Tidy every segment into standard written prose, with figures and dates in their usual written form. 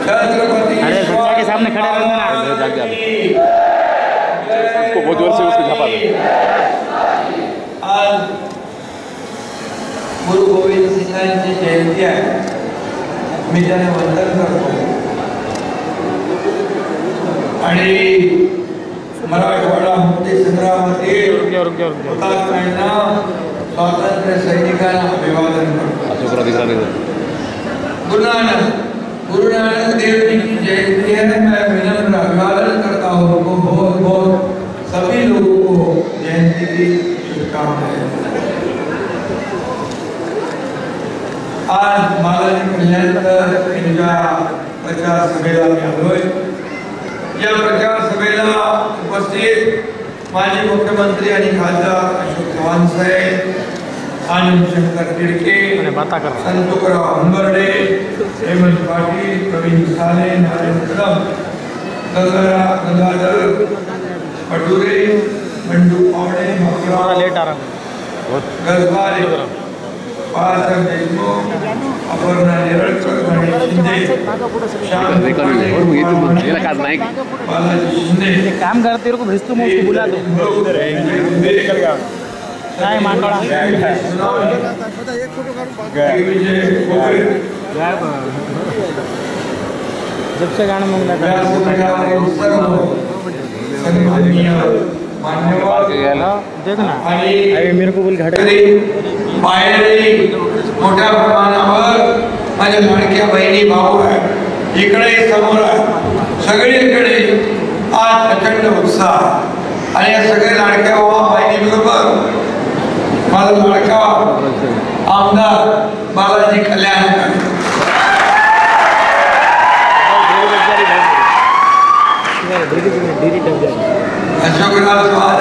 छत्रपति के सामने खड़े रहना उसको बहुत जोर से उसको झापा दे। आज गुरु गोविंद सिंहांची जयंती आहे। मी त्यांना वंदन करतो आणि मराठवाडा मुक्ती संग्रामातील हुतात्म्यांना स्वातंत्र्य सैनिकांना अभिवादन करतो। गुरु नानक देव जी की जयंती है। मैं विनम्र अभिवादन करता हूँ उनको बहुत बहुत सभी लोगों को जयंती की शुभकामनाएं। आज बालाजी कल्याणकर यांच्या प्रचार सभेला मी आलोय। या प्रचार सभेला उपस्थित माजी मुख्यमंत्री आणि खासदार अशोक चव्हाण साहेब, आनंद शंकर तिडके, संतोषराव हंबर्डे, हेमंत पाटील, प्रवीण साले, नारायण कदम, गंगाधर पटुरे, बंडू पावडे, गजबाले, बाळासाहेब देशमुख, अपर्णा नेरळकर, गणेश शिंदे, बालाजी शिंदे काम करते को भेज तुम उसको बुला दो काय मांडोळा जब से गाना मंगला देखना अरे मेरे को बोल घाटे बाहेरही मोठ्या प्रमाणावर माझ्या लाडक्या बहिणी भाऊ आहे, इकडे समोर आहे, सगळीकडे आज प्रचंड उत्साह आणि या सगळ्या लाडक्या भावा बहिणी बरोबर माझा लाडका आमदार बालाजी कल्याणकर अशोकराव चव्हाण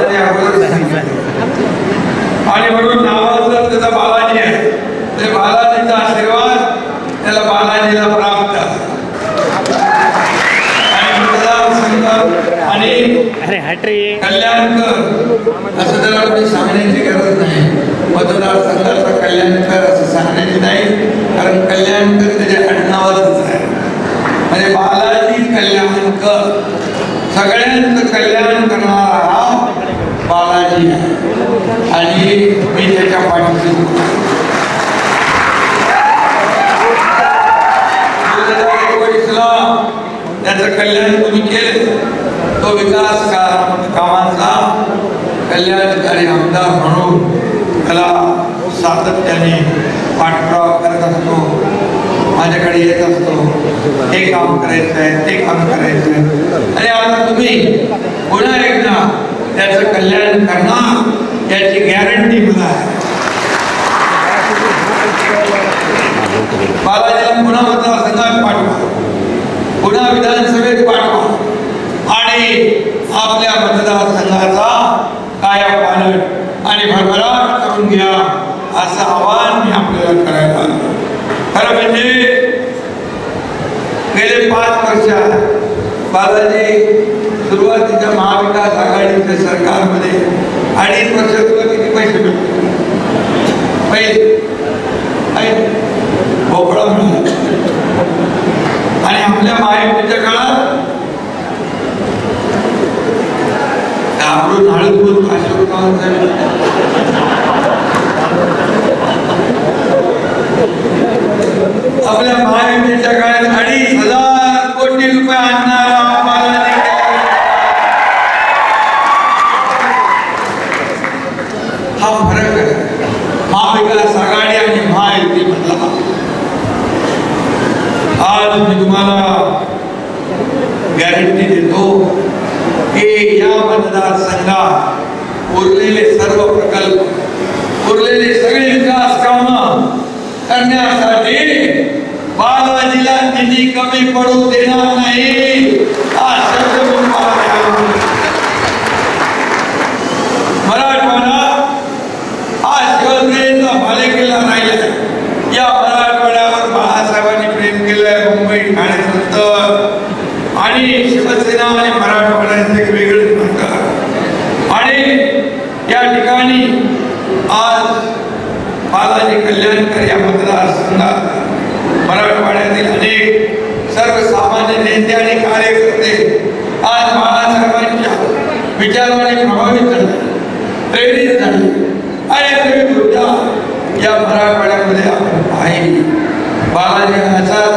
आणि म्हणून नावाचं त्याचा बालाजी आहे। ते बालाजीचा आशीर्वाद त्याला बालाजीला प्राप्त आणि कल्याणकर असं त्याला कोणी सांगण्याची गरज नाही। मतदारसंघाचा कल्याणकर असं सांगण्याची नाही, कारण कल्याणकर त्याच्या आडनावातच आहे। म्हणजे बालाजी कल्याणकर सगळ्यांचं कल्याण करणारा हा बालाजी आहे आणि मी त्याच्या पाठीशी त्याचं कल्याण तुम्ही केले, तो विकास कामांचा कल्याणकारी आमदार म्हणून त्याला सातत्याने पाठपुरावा करत असतो, माझ्याकडे येत असतो, हे काम करायचं आहे, ते काम करायचं आहे आणि आता तुम्ही पुन्हा एकदा त्याचं कल्याण करणार याची गॅरंटी मला आहे। बालाजीला पुन्हा मतदारसंघात पाठवा, पुन्हा विधानसभेत पाठवा आणि आपल्या मतदारसंघाचा कायापालट आणि भरभराट करून घ्या असं आवाहन मी आपल्याला करायला। खरं म्हणजे गेले 5 वर्षात बालाजी सुरुवातीच्या महाविकास आघाडीच्या सरकारमध्ये 2.5 वर्षात तुला किती पैसे भेटले? पहिले भोपळा मिळाला आणि आपल्या महायुतीच्या काळात घाबरून हळदूत अशोक चव्हाण साहेब आपल्या महायुतीच्या काळात 2,500 कोटी रुपये आणणारा बालाजी हा फरक आहे महाविकास आघाडी आणि महायुती मधला। आज मी तुम्हाला गॅरंटी देतो की या मतदारसंघात उरलेले सर्व प्रकल्प, उरलेले सगळे विकास कामं करण्यासाठी बालाजीला निधी कमी पडू देणार नाही हा शब्द मराठवाडा हा शिवसेनेचा मालिकेला राहिला। या मराठवाड्यावर बाळासाहेबांनी प्रेम केलंय, मुंबई ठाण्यानंतर आणि शिवसेना आणि मराठवाड्याचे वेगळे नातं आणि या ठिकाणी आज बालाजी कल्याणकर या मतदारसंघात मराठवाडा मराठवाड्यातील अनेक सर्वसामान्य नेते आणि कार्यकर्ते आज बाळासाहेबांच्या विचाराने प्रभावित झाले, प्रेरित झाले आणि नवीन ऊर्जा या मराठवाड्यामध्ये आपण पाहिली. बालाजी असाच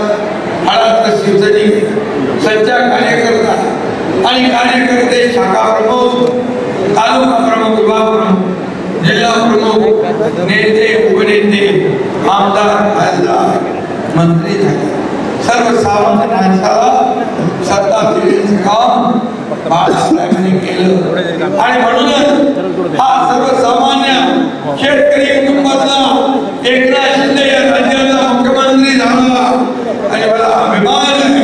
हळद शिवसैनिक, सच्चा कार्यकर्ता आणि कार्यकर्ते, शाखा प्रमुख, तालुका प्रमुख, विभाग प्रमुख, जिल्हा प्रमुख, नेते, उपनेते, आमदार, खासदार, मंत्री झाले. सर्वसामान्य माणसाला सत्ता देण्याचं काम बाळासाहेबांनी केलं आणि म्हणूनच हा सर्वसामान्य शेतकरी कुटुंबातला एकनाथ शिंदे या राज्याचा मुख्यमंत्री झाला. आणि मला अभिमान आहे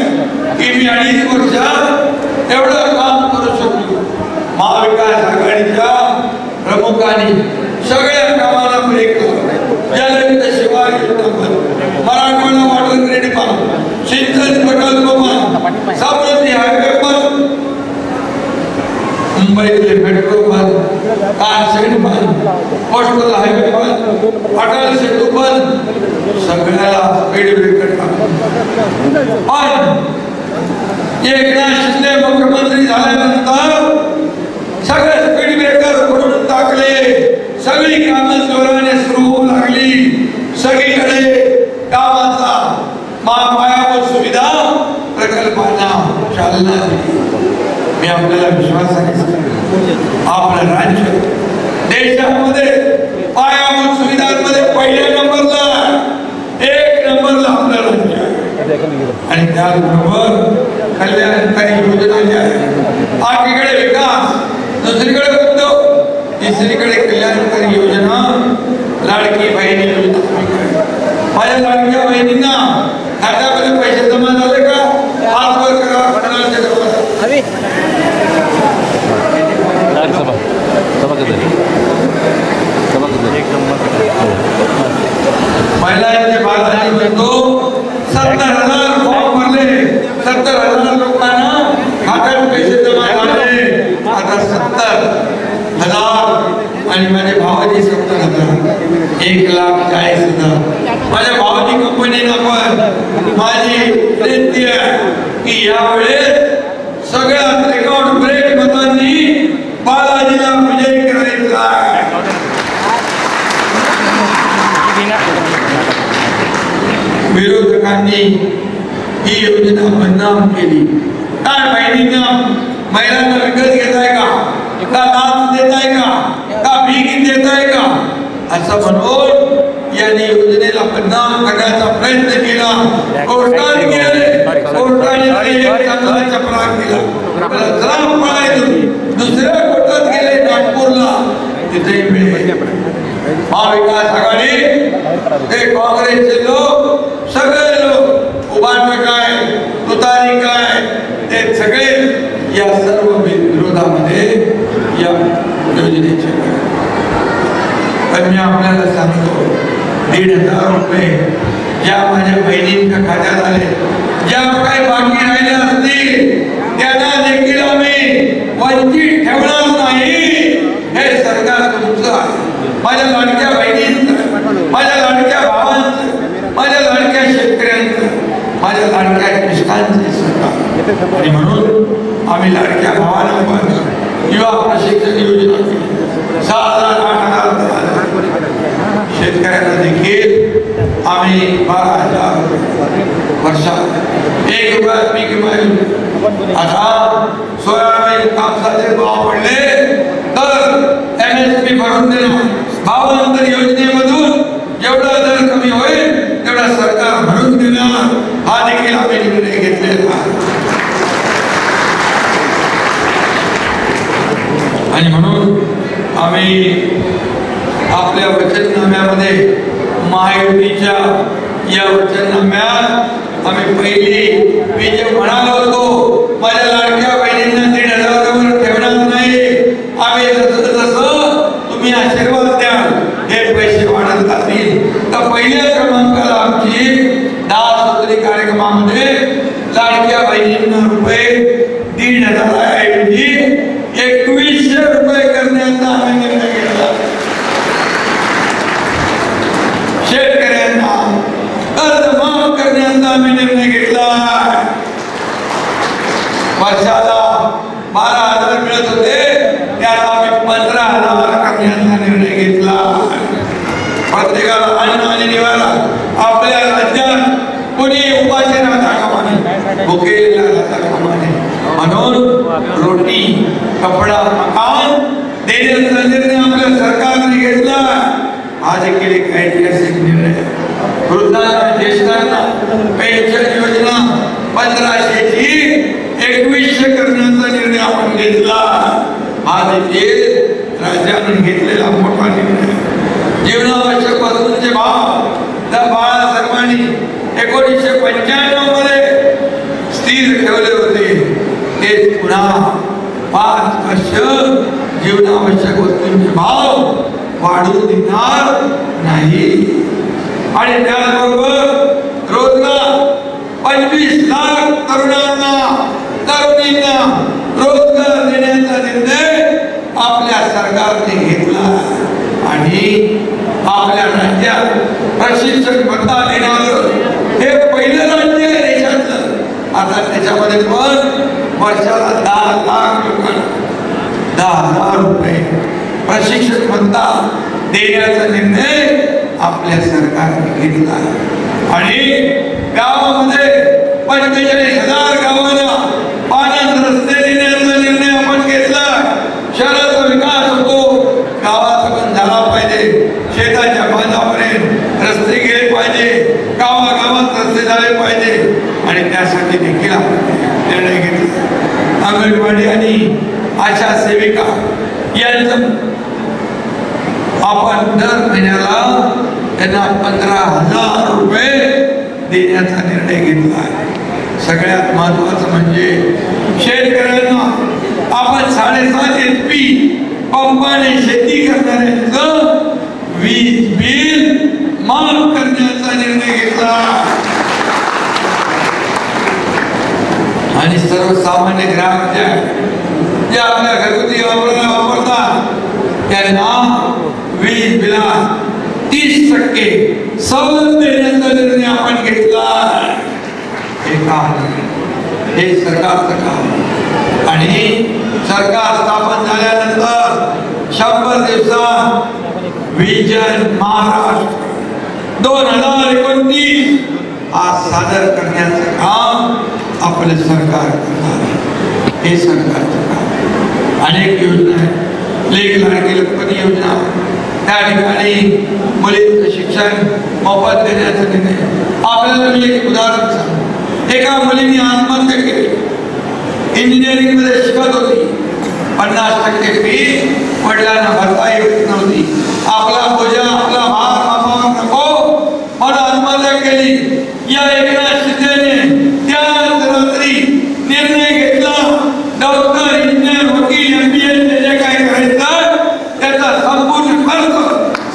की मी 2.5 वर्षात एवढं काम करू शकलो. महाविकास आघाडीच्या प्रमुखांनी सगळ्या कामाला ब्रेक केलं. जलयुक्त शिवार योजना पण, मराठवाडा वॉटर ग्रीड पण, सिंचन प्रकल्प पण, समृद्धी हायवे पण, मुंबईतले मेट्रो पण, कारशेड पण, कोस्टल हायवे पण, अटल सेतू पण, सगळ्याला स्पीड ब्रेकर टाकून. पण एकनाथ शिंदे मुख्यमंत्री झाल्यानंतर सगळे स्पीड ब्रेकर करून टाकले. सगळी कामं जोराने सुरू होऊ लागली. सगळीकडे कामाचा पायाभूत सुविधा प्रकल्पांना चालना दिली. मी आपल्याला विश्वासाने सांगतो, आपलं राज्य देशामध्ये पायाभूत सुविधांमध्ये पहिल्या नंबरला, 1 नंबरला आपलं राज्य आहे. आणि त्याचबरोबर कल्याणकारी योजना ज्या आहेत, एकीकडे विकास, दुसरीकडे उद्योग, तिसरीकडे कल्याणकारी योजना, लाडकी बहिणी योजना. माझ्या लाडक्या बहिणींना खात्यामध्ये पैसे जमा झाले का? हात वर करा. महिलांचे बाजारी म्हणतो 70,000 फॉर्म भरले, 70,000 लोकांना खात्यात पैसे जमा झाले. आता 70,000 आणि माझे भावाजी 70,000, 1,40,000. माझ्या भावाजी कंपनीला पण माझी विनंती आहे की यावेळेस सगळ्यात रेकॉर्ड ब्रेक मतांनी बालाजीला विजयी करायचा आहे. विरोधकांनी ही योजना बदनाम केली. काय बहिणींना, महिलांना विकत घेताय का लाच देताय का भीक देताय का असं म्हणून यांनी योजनेला बदनाम करण्याचा प्रयत्न केला. कोर्टात गेले, कोर्टाने एक चांगला चपराक दिला. जरा पळाय तुम्ही, दुसऱ्या कोर्टात गेले नागपूरला, तिथे मिळेल. महाविकास आघाडी, ते काँग्रेसचे लोक, सगळे लोक, उभारणे काय, तुतारी काय, ते सगळे या सर्व विरोधामध्ये या योजनेचे. पण मी आपल्याला सांगतो, 1,500 रुपये ज्या माझ्या बहिणींच्या खात्यात आले, ज्या काही बाकी राहिल्या असतील त्यांना देखील आम्ही वंचित ठेवणार नाही. हे सरकार तुमचं आहे. माझ्या लाडक्या बहिणींचं, माझ्या लाडक्या भावांचं, माझ्या लाडक्या शेतकऱ्यांचं, माझ्या लाडक्या कृषकांचं सरकार. आणि म्हणून आम्ही लाडक्या भावांना पण युवा प्रशिक्षण योजना केली. 6,000-8,000 शेतकऱ्यांना देखील आम्ही 12,000 वर्षात 1 रुपयात पीक विमा. आता सोयाबीन कापसाचे भाव पडले तर MSP भरून देणार. भावांतर योजनेमधून जेवढा दर कमी होईल तेवढा सरकार भरून देणार. हा देखील आम्ही निर्णय घेतलेला. आणि म्हणून आम्ही आपल्या वचननाम्यामध्ये, महायुतीच्या या वचननाम्यात आम्ही पहिली मी जे म्हणालो होतो, माझ्या लाडक्या बहिणींना 1,500 ठेवणार नाही. आम्ही जसं तुम्ही आशीर्वाद द्याल हे पैसे वाढत जातील. तर पहिल्या क्रमांकाला आमची 10 सूत्री कार्यक्रमामध्ये लाडक्या बहिणींना रुपये 1,500 ऐवजी 2,100 रुपये करण्याचा आम्ही निर्णय घेतला. शेतकऱ्यांना कर्ज माफ करण्याचा आम्ही निर्णय घेतला. वर्षाला 12,000 मिळत होते, त्याला आम्ही 15,000 करण्याचा निर्णय घेतला. प्रत्येकाला अन्न आणि निवारा. आपल्या राज्यात कोणी उपाशी राहता कामा नये, भुकेलेला राहता कामा नये. म्हणून रोटी, कपडा, मकान देण्याचा निर्णय आपल्या सरकारने घेतला. हा देखील एक ऐतिहासिक निर्णय. वृद्धांना, ज्येष्ठांना पेन्शन योजना 1500 ची 2100 करण्याचा निर्णय आपण घेतला. हा देखील राज्याने घेतलेला मोठा निर्णय. जीवनावश्यक वस्तूंचे भाव बाळासाहेबांनी 1995 मध्ये स्थिर ठेवले होते, ते पुन्हा 5 वर्ष जीवनावश्यक वस्तूंचे भाव वाढू देणार नाही. आणि त्याचबरोबर रोजगार 25 लाख तरुणांना, तरुणींना रोजगार देण्याचा निर्णय आपल्या सरकारने घेतला. आणि आपल्या राज्यात प्रशिक्षण भत्ता देणारं हे पहिलं राज्य आहे देशातलं. आता त्याच्यामध्ये पण वर्षाला 10 लाख लोकांना 10,000 रुपये प्रशिक्षण भत्ता देण्याचा निर्णय आपल्या सरकारने घेतला. आणि गावामध्ये 45,000 गावांना पाण्यात रस्ते देण्याचा निर्णय आपण घेतला. शहराचा विकास होतो, गावाचा पण झाला पाहिजे. शेताच्या बांधापर्यंत रस्ते गेले पाहिजे, गावागावात रस्ते झाले पाहिजे. आणि त्यासाठी देखील आपण निर्णय घेतला. अंगणवाडी आणि आशा सेविका यांचं आपण दर महिन्याला त्यांना 15,000 रुपये देण्याचा निर्णय घेतला. सगळ्यात महत्वाचं म्हणजे शेतकऱ्यांना आपण 7.5 HP पंपाने शेती करणाऱ्यांचं वीज बिल माफ करण्याचा निर्णय घेतला. आणि सर्वसामान्य ग्राहक जे आपल्या घरगुती वापरतात त्यांना वीज बिलात 30% सवलत देण्याचा निर्णय आपण घेतला. हे काम, हे सरकारचं काम. आणि सरकार स्थापन झाल्यानंतर 100 दिवसात विजन महाराष्ट्र 2029 आज सादर करण्याचं काम आपलं सरकार करणार. हे सरकारचं काम. अनेक योजना आहेत. लेख लाडकी लखपती योजना, त्या ठिकाणी मुलींचं शिक्षण मोफत देण्याचा निर्णय. आपल्याला मी एक उदाहरण सांगतो. एका मुलीने आत्महत्या केली. इंजिनिअरिंग मध्ये शिकत होती. 50% फी वडिलांना भरता येत नव्हती. आपला बोजा, आपला भार मामावर नको म्हणून आत्महत्या केली. या एकनाथ शिंदेने त्याच रात्री निर्णय घेतला, डॉक्टर, इंजिनियर, वकील, MBA जे काय करायचं त्याचा संपूर्ण खर्च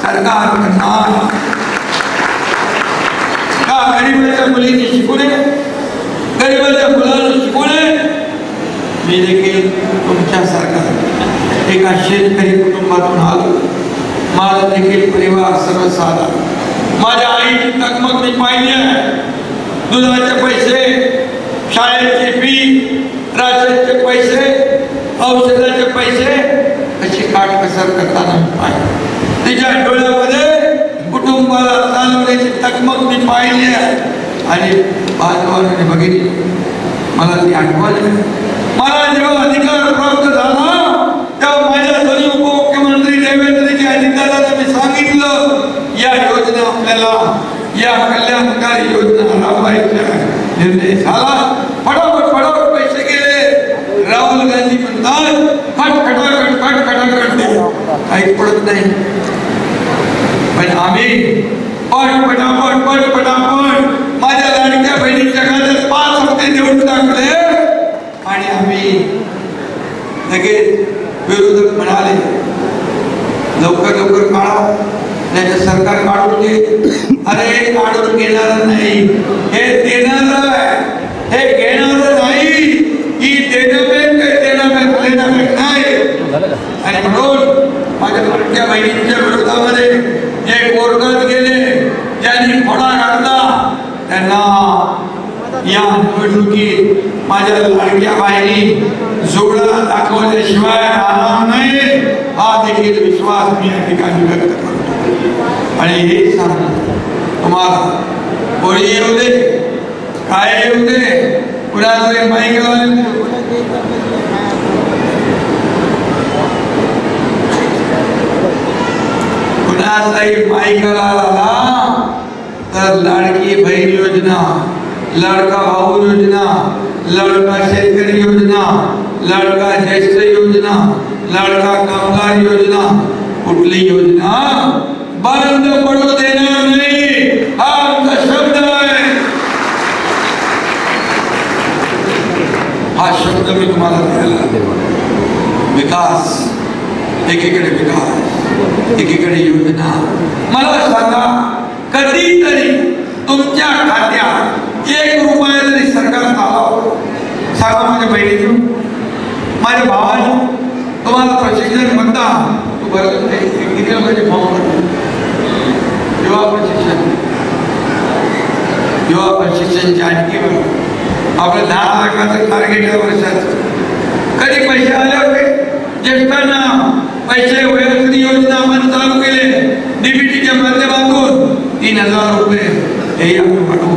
सरकार करणार. का गरीबाच्या मुलींनी शिकू नये, गरीबाच्या मुलांना शिकू नये. मी देखील तुमच्यासारखा एका शेतकरी कुटुंबातून आलो. माझा देखील परिवार सर्वसाधारण. माझ्या आईची तकमक मी पाहिली आहे. दुधाचे पैसे, शाळेची फी, राशनचे पैसे, औषधाचे पैसे अशी काटकसर करताना पाहिजे. तिच्या डोळ्यामध्ये कुटुंबाला चालवण्याची तकमक मी पाहिली आहे. आणि बांधवांनी बघितली. मला ती आठवण. मला जेव्हा अधिकार प्राप्त झाला तेव्हा माझ्या दोन्ही उपमुख्यमंत्री देवेंद्रजी अजितदादांना मी सांगितलं, या योजना आपल्याला, या कल्याणकारी योजना राबवायच्या निर्णय झाला. फटाफट पैसे गेले. राहुल गांधी म्हणतात खटखटाखट काही पडत नाही. पण आम्ही पटपट माझ्या लाडक्या बहिणीच्या खात्यात 5 हप्ते देऊन टाकले. आणि आम्ही लगेच विरोधक म्हणाले लवकर काढा, नाही सरकार काढून घे. अरे काढून घेणार नाही, हे देणार आहे, हे घेणार नाही. ही देणं नाही. आणि म्हणून माझ्या लाडक्या बहिणींच्या विरोधामध्ये जे कोर्टात गेले, ज्यांनी खोडा घातला त्यांना या निवडणुकीत माझ्या लाडक्या बाईंनी जोडा दाखवल्याशिवाय राहणार नाही हा देखील विश्वास मी या ठिकाणी व्यक्त करतो. आणि हे सांग तुम्हाला कोणी येऊ दे काय येऊ दे कुणाचं माईक कुणाचाही माईक आला तर लाडकी बहीण योजना, लाडका भाऊ योजना, लाडका शेतकरी योजना, लाडका ज्येष्ठ योजना, लाडका कामगार योजना, कुठली योजना बंद पडू देणार नाही हा आमचा शब्द आहे. हा शब्द मी तुम्हाला द्यायला. विकास एकीकडे विकास एकीकडे योजना. मला सांगा कधीतरी तुमच्या खात्यात 1 रुपया जरी सरकार आला सांगा माझ्या बहिणीने माझ्या भावाने तुम्हाला प्रशिक्षण म्हणता तू बरं किती लोकांचे फॉर्म युवा प्रशिक्षणचे आणखी आपलं 10 लाखाचं टार्गेट आहे वर्षाचं. कधी पैसे आले होते ज्येष्ठांना पैसे वयोवृद्धी योजना आपण चालू केले डीबीटीच्या माध्यमातून 3000 रुपये हे आपण पाठवू.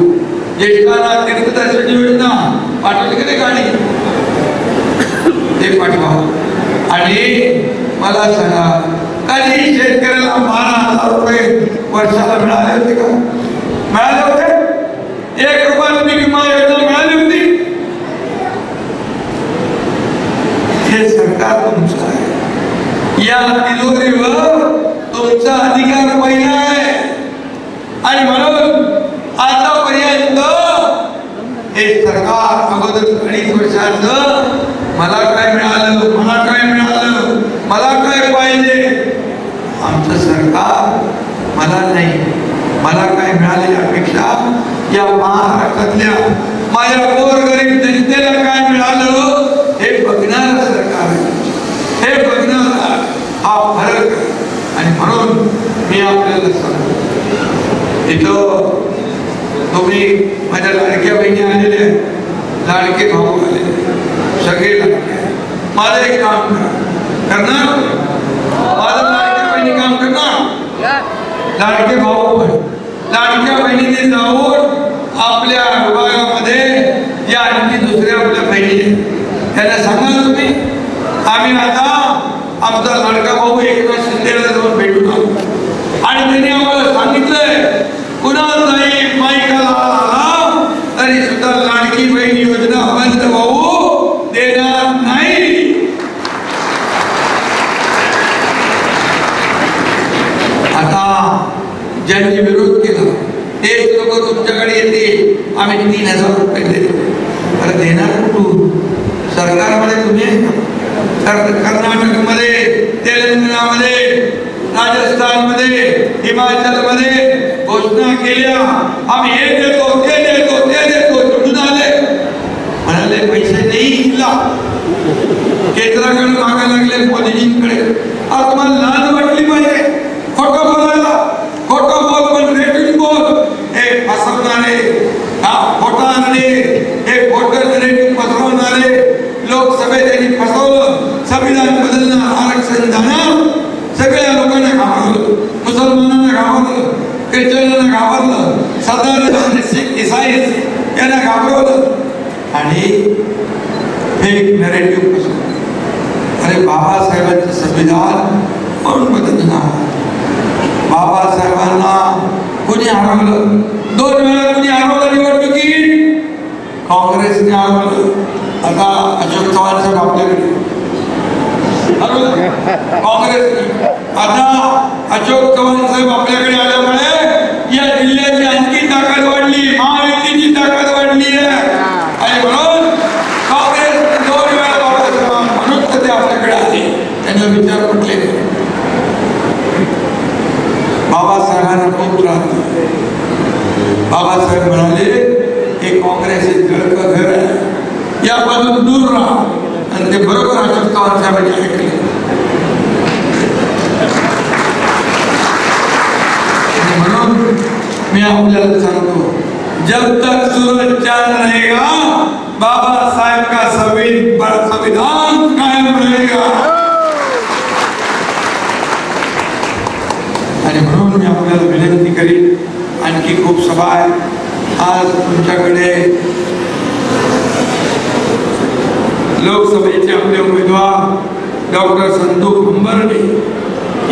ज्येष्ठांना तीर्थदर्शन योजना पाठवली कधी गाडी ते पाठवा. आणि मला सांगा कधी शेतकऱ्याला 12,000 रुपये वर्षाला मिळाले होते का? मिळाले होते? 1 रुपया विमा योजना मिळाली होती? हे सरकार तुमचं आहे. या तिजोरीवर तुमचा अधिकार पहिला आहे. आणि म्हणून आतापर्यंत हे सरकार अगोदर 2.5 वर्षाचं मला काय मिळालं मला काय मिळालं मला काय पाहिजे. आमचं सरकार मला नाही मला काय मिळाले यापेक्षा या महाराष्ट्रातल्या माझ्या गोरगरीब जनतेला काय मिळालं हे बघणारं सरकार आहे. हे बघणारा हा फरक आहे. आणि म्हणून मी आपल्याला सांगतो इथं तुम्ही माझ्या लाडक्या बहिणी आलेल्या लाडके भाऊ आलेले सगळे लाडके. माझं एक काम करणार माझं लाडक्या बहिणी काम करणार लाडके भाऊ पण लाडक्या बहिणीने जाऊन आपल्या विभागामध्ये या आणखी दुसऱ्या आपल्या बहिणी त्यांना सांगा तुम्ही आम्ही आता आमचा लाडका भाऊ एकनाथ शिंदेला जाऊन भेटून आलो. आणि त्यांनी आम्हाला सांगितलंय कुणाचाही माईकाला आला तरी सुद्धा लाडकी बहीण योजना बंद होऊ देणार नाही. आता ज्यांनी विरोध केला तेच लोक तुमच्याकडे येते आम्ही 3000 रुपये देतो. तर देणार कुठून? सरकारमध्ये तुम्ही कर्नाटकमध्ये तेलंगणामध्ये राजस्थानमध्ये हिमाचलमध्ये घोषणा केल्या आम्ही हे देतो ते देतो ते देतो निवडून आले म्हणाले पैसे नाही दिला केंद्राकडे मागायला लागले मोदीजींकडे. आज तुम्हाला लाज वाटली पाहिजे खोटं बोलायला. खोटं बोल पण रेटून बोल. हे फसवणारे खोटारणे हे खोटं रेटून पसरवणारे लोकसभेत त्यांनी फसवलं. संविधान बदलणार आरक्षण जाणार सगळ्या लोकांना घाबरलं. मुसलमानांना घाबरलं ख्रिश्चनांना घाबरलं साधारण शीख इसाई यांना घाबरवलं आणि फेक नरेटिव्ह पसरवलं. अरे बाबासाहेबांचं संविधान कोण बदलणार? बाबासाहेबांना कुणी हरवलं? 2 वेळा कुणी हरवलं निवडणुकीत? काँग्रेसने हरवलं. आता अशोक चव्हाण साहेब आपल्याकडे काँग्रेसने आता अशोक चव्हाण साहेब आपल्याकडे आल्यामुळे या जिल्ह्याची आणखी ताकद वाढली महायुतीची ताकद वाढली आहे. आणि म्हणून काँग्रेस 2 वेळा बाबासाहेब म्हणून ते आपल्याकडे आले. त्यांना विचार म्हटले बाबासाहेबांना खूप त्रास. बाबासाहेब म्हणाले हे काँग्रेस हे जळकं घर आहे यापासून दूर राहा. आणि ते बरोबर अशोक चव्हाण साहेबांनी ऐकले. म्हणून मी आपल्याला सांगतो जब तक सूरज चांद रहेगा बाबा साहेब का संविधान कायम रहेगा. आणि म्हणून मी आपल्याला विनंती करीन, आणखी खूप सभा आहे आज तुमच्याकडे. लोकसभेचे आपले उमेदवार डॉक्टर संतोष हंबर्डे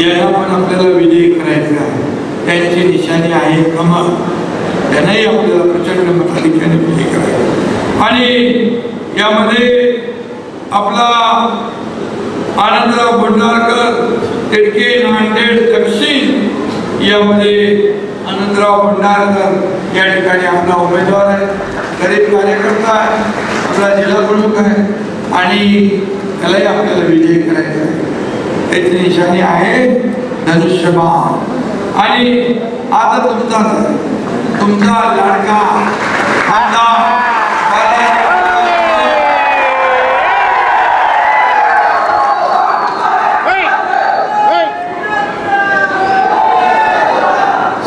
यांना पण आपल्याला विजयी करायचे आहे. त्यांची निशाणी आहे कमळ. त्यांनाही आपल्याला प्रचंड मताधिक्याने विजयी करायचे. आणि यामध्ये आपला आनंदराव भंडारकर तिडके नांदेड दक्षिण यामध्ये आनंदराव भंडारकर या ठिकाणी आपला उमेदवार आहे. गरीब कार्यकर्ता आहे, आपला जिल्हा प्रमुख आहे आणि त्यालाही आपल्याला विजयी करायचं आहे. त्याची निशाणी आहे धनुष्यबाण. आणि आता तुमचा लाडका आमदार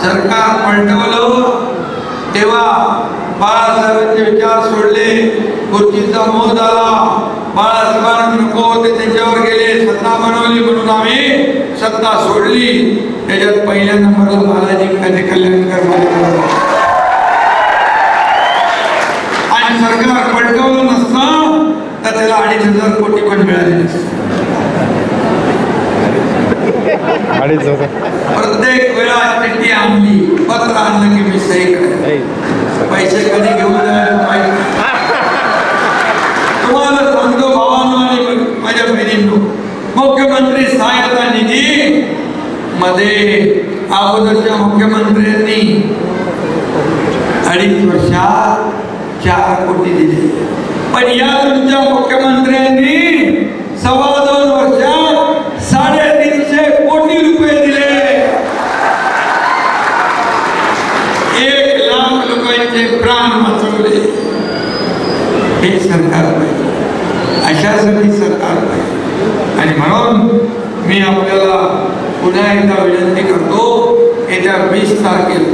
सरकार पलटवलं तेव्हा बाळासाहेबांचे विचार सोडले, खुर्चीचा मोह झाला. बाळासाहेबांना नको होते त्यांच्यावर गेले, सत्ता बनवली म्हणून आम्ही सत्ता सोडली. त्याच्यात पहिल्या नंबरला बालाजी कल्याणकर आणि सरकार पलटवलं नसतं तर त्याला 2,500 कोटी पण मिळाले नसते. प्रत्येक वेळा चिठ्ठी आणली, पत्र आणलं की मी सही करायचं. पैसे कधी घेऊन जायला पाहिजे. तुम्हाला सांगतो भावांनो आणि माझ्या बहिणींनो, मुख्यमंत्री सहायता निधी मध्ये अगोदरच्या मुख्यमंत्र्यांनी 2.5 वर्षात 4 कोटी दिले, पण या तुमच्या मुख्यमंत्र्यांनी 2.25 वर्षात 350 कोटी रुपये दिले. 1 लाख लोकांचे प्राण वाचवले. हे सरकार पाहिजे, अशासाठी सरकार पाहिजे. आणि म्हणून मी आपल्याला पुन्हा एकदा विनंती करतो, येत्या 20 तारखेला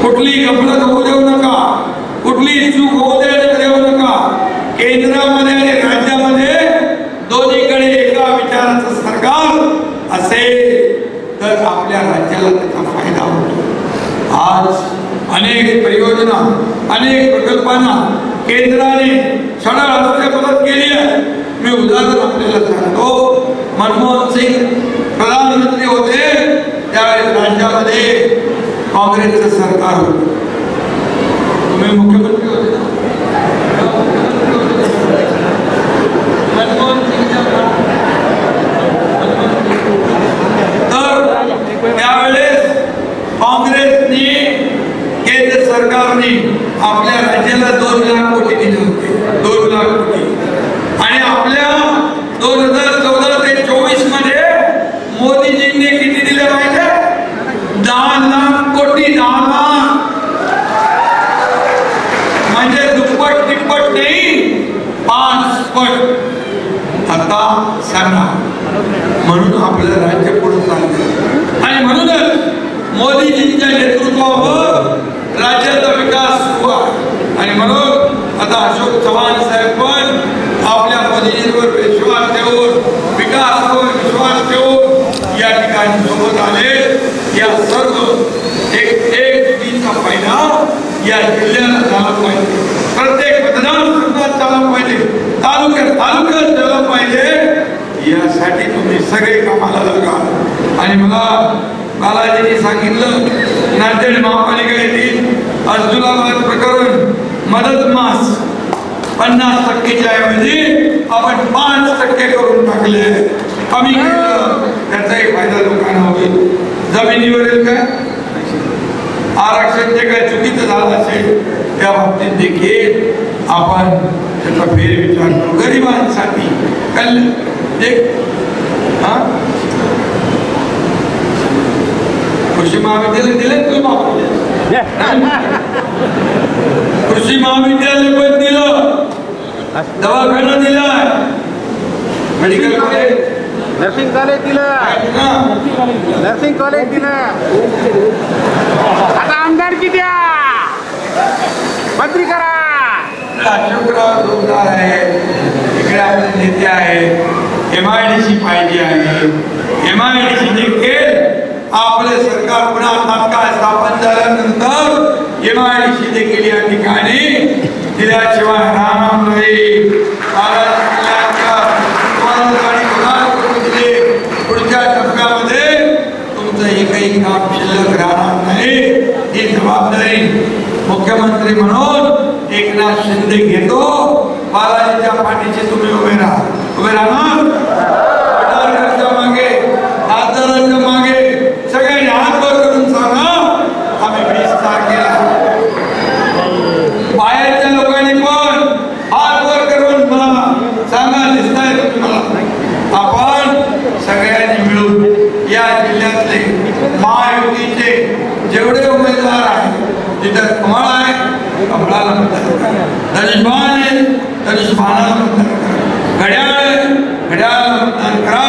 कुठली गफलत होऊ देऊ नका, कुठली चूक होऊ देऊ नका. केंद्रामध्ये आणि राज्यामध्ये दोन्हीकडे एका विचाराचं सरकार असेल तर आपल्या राज्याला त्याचा फायदा होतो. आज अनेक परियोजना, अनेक प्रकल्पांना केंद्राने सरळ रस्ते मदत केली आहे. मी उदाहरण आपल्याला सांगतो, मनमोहन सिंग प्रधानमंत्री होते त्यावेळेस राज्यामध्ये काँग्रेसचं सरकार होतं. तुम्ही मुख्यमंत्री होते ना, मनमोहन सिंगच्या तर त्यावेळेस काँग्रेसनी केंद्र सरकारने आपल्या राज्याला 2 लाख कोटी दिले होते. 2 लाख कोटी. आणि आपल्या 2014 ते 24 मध्ये मोदीजींनी किती दिले माहिती? 10 लाख कोटी. 10 लाख म्हणजे दुप्पट तिप्पट नाही, 5 पट. आता सांगा, म्हणून आपलं राज्य पुढे चाललं. आणि म्हणूनच मोदीजींच्या नेतृत्वावर राज्याचा विकास हुआ. आणि म्हणून आता अशोक चव्हाण साहेब पण आपल्या मोदीजींवर विश्वास ठेवून, विकासावर विश्वास ठेवून या ठिकाणी सोबत आले. या सर्व एक गोष्टीचा फायदा या जिल्ह्याला झाला पाहिजे, प्रत्येक मतदारसंघात झाला पाहिजे, तालुक्यात झाला पाहिजे. यासाठी तुम्ही सगळे कामाला लागा. आणि मला बालाजींनी सांगितलं, नांदेड महापालिका येथील अब्दुलाबाद प्रकरण मदत मास 50% ऐवजी आपण 5% करून टाकले, कमी केलं. त्याचाही फायदा लोकांना होईल. जमिनीवरील काय आरक्षण जे काय चुकीचं झालं असेल त्या बाबतीत देखील आपण त्याचा फेरविचार करू. गरिबांसाठी कल्याण. कृषी महाविद्यालय दिले तुला, कृषी महाविद्यालय पण दिलं, दवाखाना दिला, मेडिकल कॉलेज, नर्सिंग कॉलेज दिलं, नर्सिंग कॉलेज दिलं. आता आमदार किती मंत्री करा. अशोकराव जोरदार आहे, इकडे आपले नेते आहेत. MIDC पाहिजे आहे. MIDC देखील आपले सरकार पुन्हा तात्काळ स्थापन झाल्यानंतर MIDC देखील या ठिकाणी दिल्याशिवाय राहणार नाही. पुढच्या टप्प्यामध्ये तुमचं एकही काम शिल्लक राहणार नाही. ही जबाबदारी मुख्यमंत्री म्हणून एकनाथ शिंदे घेतो. बालाजीच्या पाठीशी तुम्ही उभे राहणार. मागे खासदारांच्या मागे सगळ्यांनी हात वर करून सांगा आम्ही 20 तारखेला. बाहेरच्या लोकांनी पण हात वर करून मला सांगा दिसताय तुम्ही मला. आपण सगळ्यांनी मिळून या जिल्ह्यातले महायुतीचे जेवढे उमेदवार आहेत तिथं कमळ आहे कमळाला मतदान करा. धनुष्यबाण आहे धनुष्यबाणाला मतदान करा. घड्याळ आहे घड्याळाला मतदान करा.